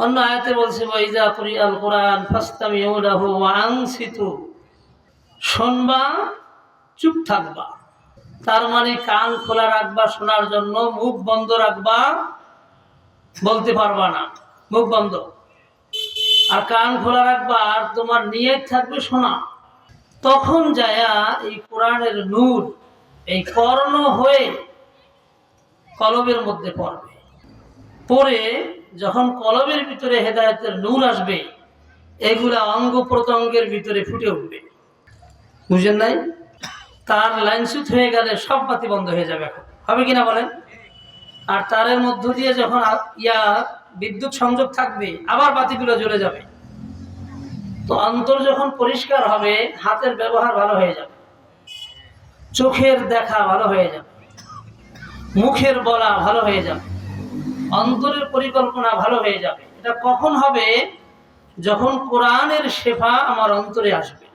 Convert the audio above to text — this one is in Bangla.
অন্য আয়াতে বলছে ওয়াইজা কুরিআল কুরআন ফাসতামিউ লাহু ওয়া আনসিতু, শুনবা চুপ থাকবা। তার মানে কান খোলা রাখবা শোনার জন্য, মুখ বন্ধ রাখবা, বলতে পারবা না, মুখ বন্ধ। আর কান খোলা রাখবা আর তোমার নিয়ত থাকবে শোনা। তখন যায়া এই কোরআনের নূর এই কর্ণ হয়ে কলবের মধ্যে পড়বে। পরে যখন কলবের ভিতরে হেদায়েতের নূর আসবে, এগুলা অঙ্গ প্রত্যঙ্গের ভিতরে ফুটে উঠবে। বুঝেন নাই? তার লাইনচ্যুত হয়ে গেলে সব বাতি বন্ধ হয়ে যাবে। এখন হবে কিনা বলেন? আর তারের মধ্য দিয়ে যখন বিদ্যুৎ সংযোগ থাকবে, আবার বাতিগুলো জ্বলে যাবে। তো অন্তর যখন পরিষ্কার হবে, হাতের ব্যবহার ভালো হয়ে যাবে, চোখের দেখা ভালো হয়ে যাবে, মুখের বলা ভালো হয়ে যাবে, অন্তরের পরিকল্পনা ভালো হয়ে যাবে। এটা কখন হবে? যখন কোরআনের শেফা আমার অন্তরে আসবে।